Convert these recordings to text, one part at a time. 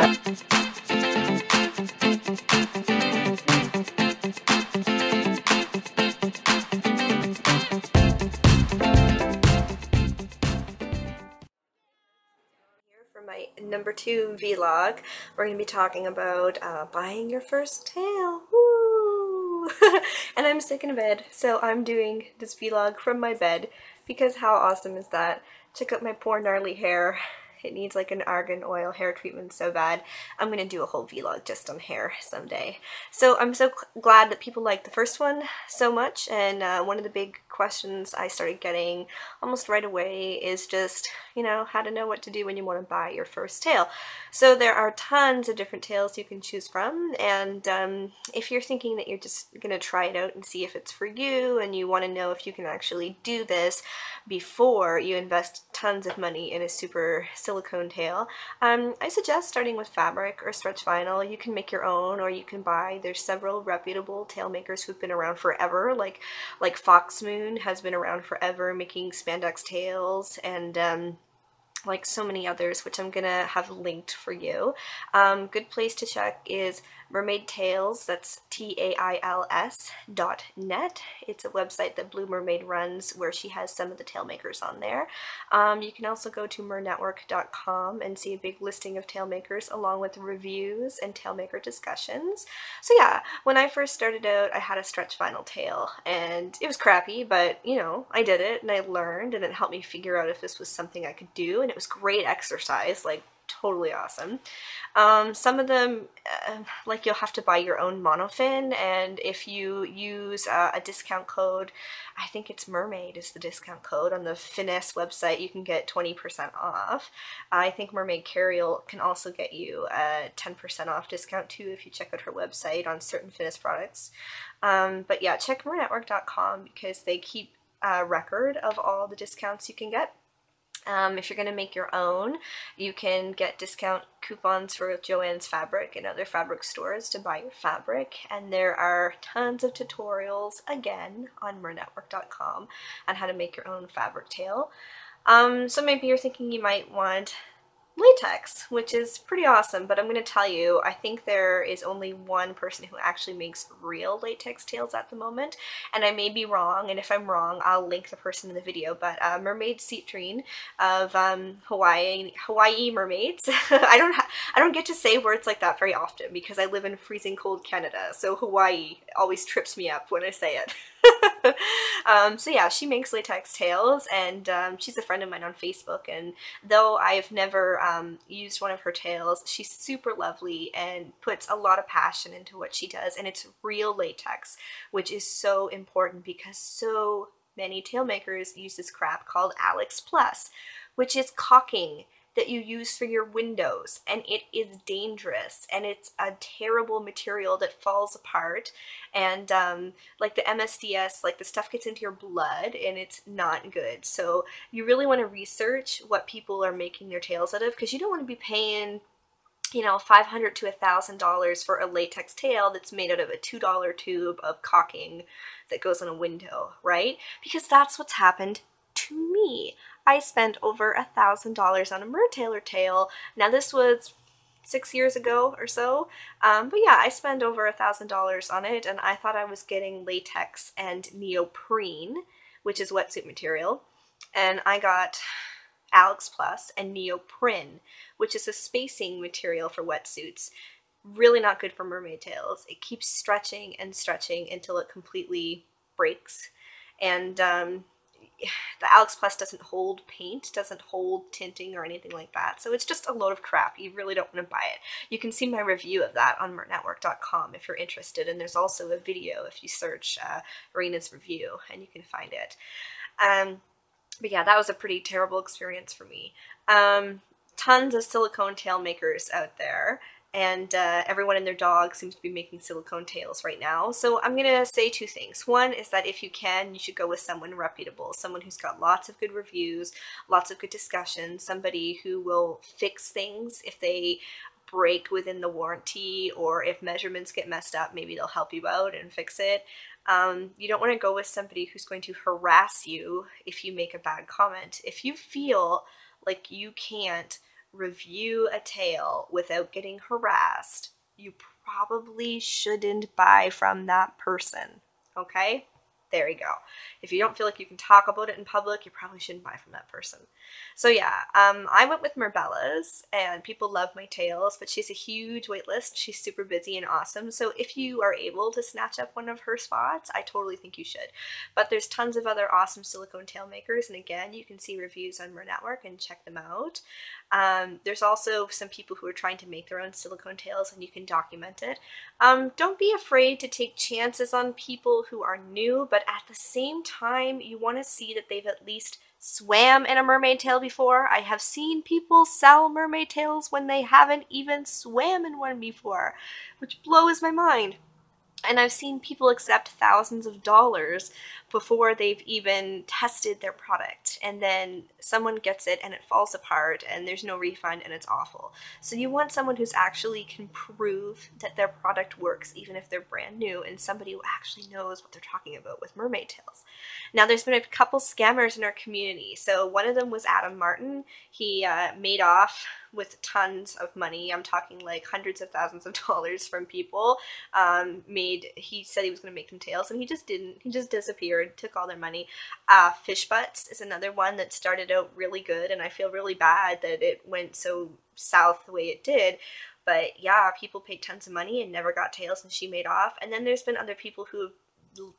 For my number 2 vlog, we're going to be talking about buying your first tail. Woo! And I'm sick in bed, so I'm doing this vlog from my bed because how awesome is that? Check out my poor gnarly hair. It needs like an argan oil hair treatment so bad. I'm going to do a whole vlog just on hair someday. So I'm so glad that people like the first one so much, and one of the big questions I started getting almost right away is just, you know, how to know what to do when you want to buy your first tail. So there are tons of different tails you can choose from, and if you're thinking that you're just going to try it out and see if it's for you, and you want to know if you can actually do this before you invest tons of money in a super silicone tail, I suggest starting with fabric or stretch vinyl. You can make your own, or you can buy. There's several reputable tail makers who've been around forever, like Foxmoon has been around forever making spandex tails, and like so many others, which I'm gonna have linked for you. Good place to check is Mermaid Tails, that's TAILS.net. It's a website that Blue Mermaid runs where she has some of the tail makers on there. You can also go to merwrangler.com and see a big listing of tail makers along with reviews and tail maker discussions. So yeah, when I first started out, I had a stretch vinyl tail, and it was crappy, but you know, I did it and I learned, and it helped me figure out if this was something I could do, and it was great exercise, like totally awesome. Some of them, like you'll have to buy your own monofin, and if you use a discount code, I think it's Mermaid is the discount code on the Finesse website, you can get 20% off. I think Mermaid Carriel can also get you a 10% off discount too if you check out her website on certain Finesse products. But yeah, check merwrangler.com because they keep a record of all the discounts you can get. If you're going to make your own, you can get discount coupons for Joann's Fabric and other fabric stores to buy your fabric, and there are tons of tutorials, again, on merwrangler.com on how to make your own fabric tail. So maybe you're thinking you might want latex, which is pretty awesome, but I'm going to tell you, I think there is only one person who actually makes real latex tails at the moment, and I may be wrong, and if I'm wrong, I'll link the person in the video, but Mermaid Citrine of Hawaii Mermaids. I don't get to say words like that very often because I live in freezing cold Canada, so Hawaii always trips me up when I say it. So yeah, she makes latex tails, and she's a friend of mine on Facebook, and though I've never used one of her tails, she's super lovely and puts a lot of passion into what she does, and it's real latex, which is so important because so many tail makers use this crap called Alex Plus, which is caulking that you use for your windows, and it is dangerous, and it's a terrible material that falls apart, and like the MSDS, like the stuff gets into your blood and it's not good. So you really want to research what people are making their tails out of, because you don't want to be paying, you know, $500 to $1,000 for a latex tail that's made out of a $2 tube of caulking that goes on a window, right? Because that's what's happened to me. I spent over $1,000 on a mertailor tail. Now this was 6 years ago or so, but yeah, I spent over $1,000 on it, and I thought I was getting latex and neoprene, which is wetsuit material, and I got Alex Plus and neoprene, which is a spacing material for wetsuits. Really not good for mermaid tails. It keeps stretching and stretching until it completely breaks, and the Alex Plus doesn't hold paint, doesn't hold tinting or anything like that, so it's just a load of crap. You really don't want to buy it. You can see my review of that on merwrangler.com if you're interested, and there's also a video if you search Raina's review, and you can find it. But yeah, that was a pretty terrible experience for me. Tons of silicone tail makers out there, and everyone and their dog seems to be making silicone tails right now. So I'm going to say two things. One is that if you can, you should go with someone reputable, someone who's got lots of good reviews, lots of good discussions, somebody who will fix things if they break within the warranty, or if measurements get messed up, maybe they'll help you out and fix it. You don't want to go with somebody who's going to harass you if you make a bad comment. If you feel like you can't review a tail without getting harassed, you probably shouldn't buy from that person, okay? There you go. If you don't feel like you can talk about it in public, you probably shouldn't buy from that person. So yeah, I went with Marbella's, and people love my tails, but she's a huge wait list. She's super busy and awesome. So if you are able to snatch up one of her spots, I totally think you should. But there's tons of other awesome silicone tail makers, and again, you can see reviews on Mer Network and check them out. There's also some people who are trying to make their own silicone tails, and you can document it. Don't be afraid to take chances on people who are new, but at the same time, you want to see that they've at least swam in a mermaid tail before. I have seen people sell mermaid tails when they haven't even swam in one before, which blows my mind. And I've seen people accept thousands of dollars before they've even tested their product. And then someone gets it and it falls apart and there's no refund and it's awful. So you want someone who's actually can prove that their product works, even if they're brand new, and somebody who actually knows what they're talking about with mermaid tails. Now, there's been a couple scammers in our community. So one of them was Adam Martin. He made off with tons of money. I'm talking like hundreds of thousands of dollars from people. He said he was going to make them tails, and he just didn't. He just disappeared, took all their money. Fish Butts is another one that started out really good, and I feel really bad that it went so south the way it did. But yeah, people paid tons of money and never got tails, and she made off. And then there's been other people who have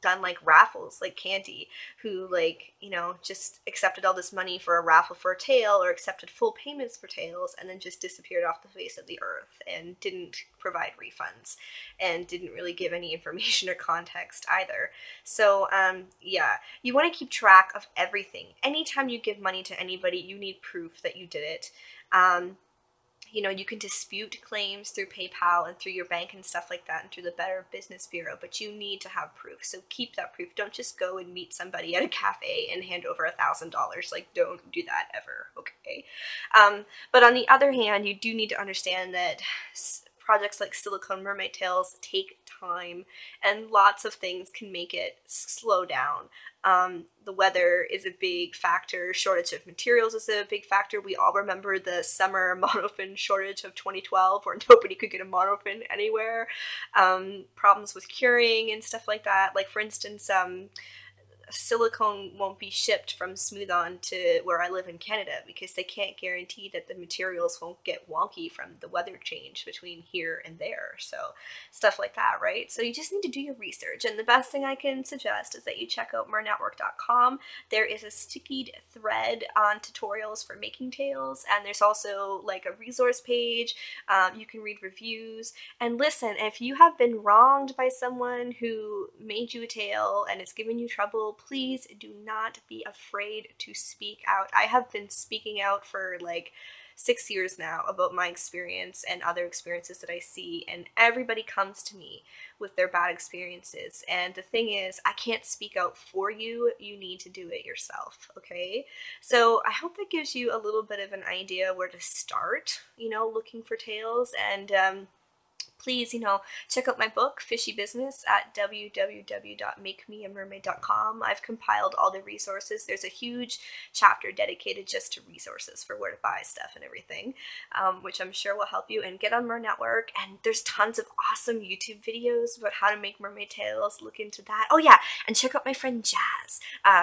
done like raffles, like Candy, who just accepted all this money for a raffle for a tail, or accepted full payments for tails, and then just disappeared off the face of the earth and didn't provide refunds and didn't really give any information or context either. So yeah, you want to keep track of everything. Anytime you give money to anybody, you need proof that you did it. You can dispute claims through PayPal and through your bank and stuff like that, and through the Better Business Bureau, but you need to have proof. So keep that proof. Don't just go and meet somebody at a cafe and hand over $1,000. Like, don't do that ever, okay? But on the other hand, you do need to understand that projects like silicone mermaid tails take time, and lots of things can make it slow down. The weather is a big factor. Shortage of materials is a big factor. We all remember the summer monofin shortage of 2012, where nobody could get a monofin anywhere. Problems with curing and stuff like that. Like, for instance, silicone won't be shipped from Smooth On to where I live in Canada because they can't guarantee that the materials won't get wonky from the weather change between here and there. So stuff like that, right? So you just need to do your research, and the best thing I can suggest is that you check out merwrangler.com. There is a stickied thread on tutorials for making tails, and there's also like a resource page. You can read reviews, and listen, if you have been wronged by someone who made you a tail and it's given you trouble, please do not be afraid to speak out. I have been speaking out for like 6 years now about my experience and other experiences that I see, and everybody comes to me with their bad experiences. And the thing is, I can't speak out for you. You need to do it yourself, okay? So I hope that gives you a little bit of an idea where to start, looking for tails. And please, check out my book, Fishy Business, at www.makemeamermaid.com. I've compiled all the resources. There's a huge chapter dedicated just to resources for where to buy stuff and everything, which I'm sure will help you. And get on Mer Network, and there's tons of awesome YouTube videos about how to make mermaid tails. Look into that. Oh yeah, and check out my friend Jazz.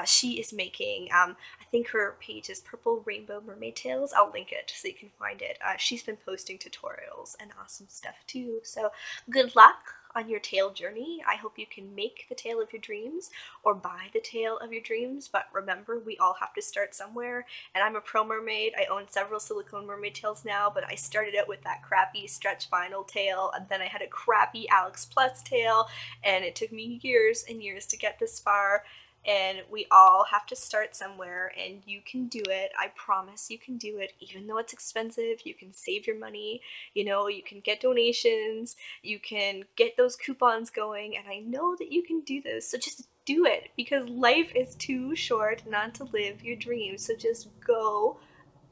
She is making, I think her page is Purple Rainbow Mermaid Tails. I'll link it so you can find it. She's been posting tutorials and awesome stuff too. So good luck on your tail journey. I hope you can make the tail of your dreams or buy the tail of your dreams. But remember, we all have to start somewhere. And I'm a pro mermaid. I own several silicone mermaid tails now, but I started out with that crappy stretch vinyl tail, and then I had a crappy Alex Plus tail, and it took me years and years to get this far. And we all have to start somewhere, and you can do it. I promise you can do it. Even though it's expensive, you can save your money. You can get donations, you can get those coupons going, and I know that you can do this. So just do it, because life is too short not to live your dreams. So just go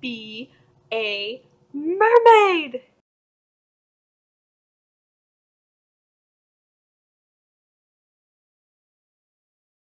be a mermaid.